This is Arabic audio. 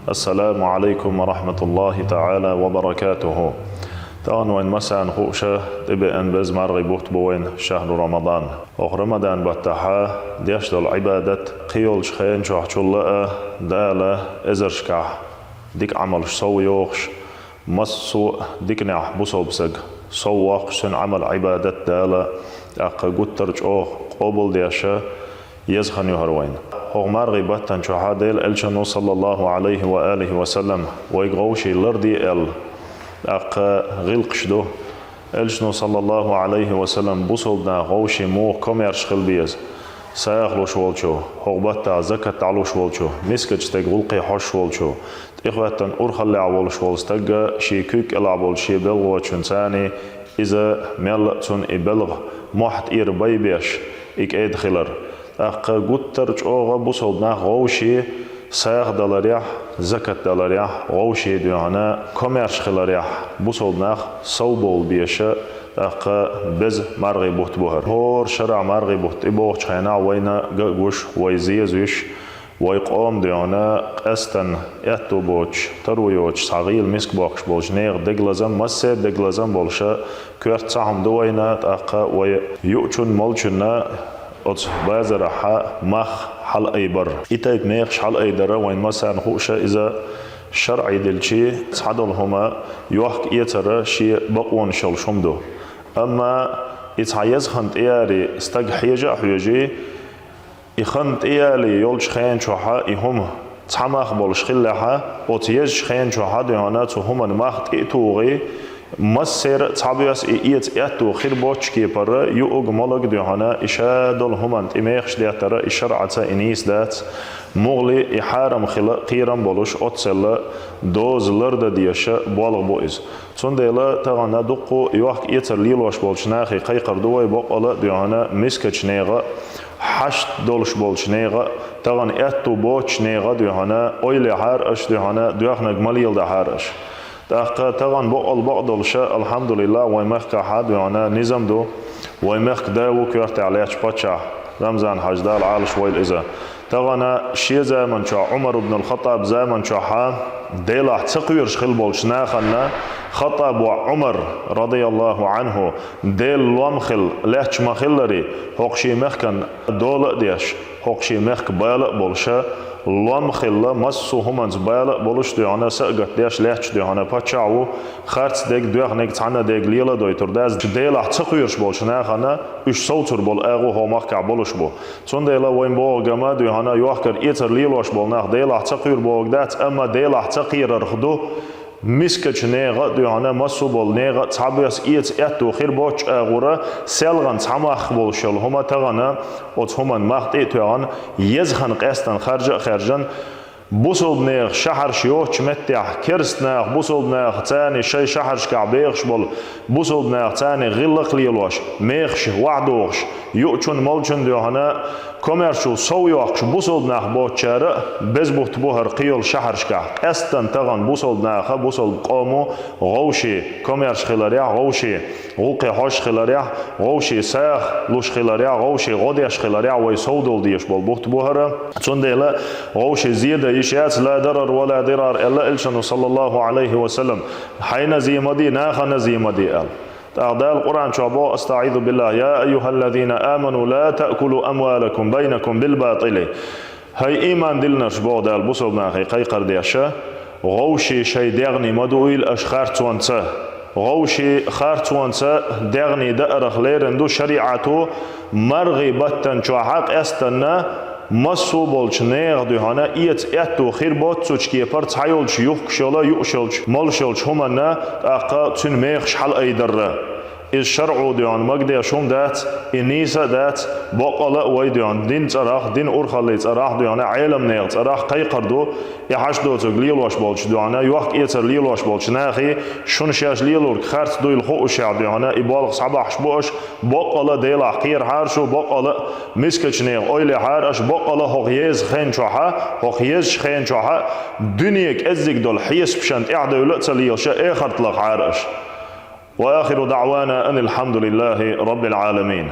السلام عليكم ورحمة الله تعالى وبركاته. تان وين مسان خوشة تبي أن بزمر غيبوت بوين شهر رمضان رمضان بتاعها ديشتل عبادة قيول شخين شوحشلة دالة إزرشكع ديك عمل صويوخش مسو ديك نح بصوبسق صوخ سن عمل عبادة دالة أق قترج أوخ قبل ديشة يزخن يهروين هو مرغي بطن شهاديل الشنو صلى الله عليه وآله وسلم ويغوشي لردي أق غلقش دو الشنو صلى الله عليه وسلم بوصلنا غوشي مو كوميرش خلبيز سايخلو شوالشو هو بطا زكاة تعلو شوالشو مسكج تاق غلقي حوش شوالشو إخواتن أرخل عوال شوالز تاق شي كوك العبال شي بلغو چنساني إذا ميلتون إبلغ محت إير بيبيش إك إيد خلر أق قترج أوغا بوصلنا غوشي سايخ دلاريح زكاة دلاريح غوشي ديانا كوميرش خلاريح بوصلنا صوبول بيشا أق بز مرغي بوت بوهر هور شرع مرغي بوت إبوغ چخينا وينا قوش ويزيزوش ويقوم ديانا قستن اتو بوش ترويوش صغيل مسك بوكش بولش نيغ دقلزم مسي دقلزم بولشا كورت صحم دوينا أق ويؤچن مولچنا أت بازر مخ حل أي بر إتايت ميخش حل أي درة وين مثلا خوشة إذا شرعي دلشي تصعدلهما يوحك إيتر شي بقون شل شمدو أما إتعيز خنت إياري استق حيجة حيجي إخنت إيالي يولش خين شوحا إهم تعمخ بولش خلها أتيج خين شوحا ديانات وهم المخت إيتوغي مسير تعبيس إيت إتو خير بوتش كيبر يوغ ملك دهانا إشادل همانت إميخش دياتر إشرعة إنيس دات مغلي إحارم قيرم بولش أتسل دوز لرد ديشة بالغ بوئز تون ديلا تغانا دقو يوحك إيتر ليلوش بولش ناخي قيقر دوي بقلا دهانا مسكش نيغا حشت دولش بولش نيغا تغان إتو بوتش نيغا دهانا أويلي حارش دهانا دوخنا جماليل ده حارش تغن بقل بقدل شاء الحمد لله ويمخك حد وانا نظام دو ويمخك داو كيرت عليش باتشا رمزان حجدال عالش ويل إذا تغن شي زمن شا عمر بن الخطاب زمن شا ديلا تقويرش خلبولش ناخنا خطاب وعمر رضي الله عنه ديل لومخل لهش مخلري هوقشي مخكن دول ديش هوقشي مخك بالق بولشا لام خلا مسو همانز بالا بولش دهانا سقط ديش لهش دهانا باتشاو خرط ديك دوخ نيك تانا ديك ليلا دويتر داز ديلا تقويرش بولش ناخنا اش صوتر بول اغو هوماك بولش بو تون ديلا وين بو جما دهانا يوخر ايتر ليلوش بول ناخ ديلا تقوير بو دات اما ديلا تقير رخدو مسكج نيغا دهانا مسو بول نيغا تعبيس ايت اتو خير بوش اغورا سلغن تماخ بولشل هما تغنا اوت هما مخت ايتوان يزخن قستن خرجن بوصل نيغ شحر شيوش متع كرست نيغ بوصل نيغ تاني شي شحر شكعبيغش بول بوصل نيغ تاني غلق ليلوش ميخش وعدوش يؤچن مولچن دهانا كوميرشو سويوخش بوصل نيغ بوچار بزبوت بوهر قيول شحر شكع استن تغن بوصل نيغ بوصل قومو غوشي كوميرش خلاريا غوشي غوقي حوش خلاريا غوشي ساخ لوش خلاريا غوشي غوديش خلاريا ويسودل ديش بول بوت بوهر تون ديلا غوشي زيادة يشيات لا ضرر ولا ضرار إلا إلشنو صلى الله عليه وسلم حين زي مدي ناخن زي مدي قال أعداء القرآن شعباء استعيذ بالله يا أيها الذين آمنوا لا تأكلوا أموالكم بينكم بالباطل هاي إيمان دلنا شباء دال بصل ناخي قيقر ديشا غوشي شي دغني مدويل أشخار توانسا غوشي خارتوانسا دغني دأرخ ليرندو شريعته مرغي بطن شوحاق استنا مسو بولش نيغ دهانا إيت اتو خير بوت سوچ كي پر تايولش يوخشلا يوشلش مالشلش همنا اقا تن ميخش حل اي در الشرع ديان مقدي شوم دات انيسا دات بقلا وي ديان دين صراخ دين اورخلي صراخ ديان عالم نيغ صراخ قيقردو يحش دو تغليل واش بولش ديانا يوخ ايتر ليل واش بولش ناخي شون شاش ليلور خرت دويل خو شع ديانا يبالغ صباحش بوش بقلا ديلا قير هارشو بقلا مسكچ نيغ اويل هارش بقلا هوغيز خين چوحا هوغيز خين چوحا دنيك ازيك دول حيس بشنت اعدو لتسليل شا اخر طلق عارش وآخر دعوانا أن الحمد لله رب العالمين.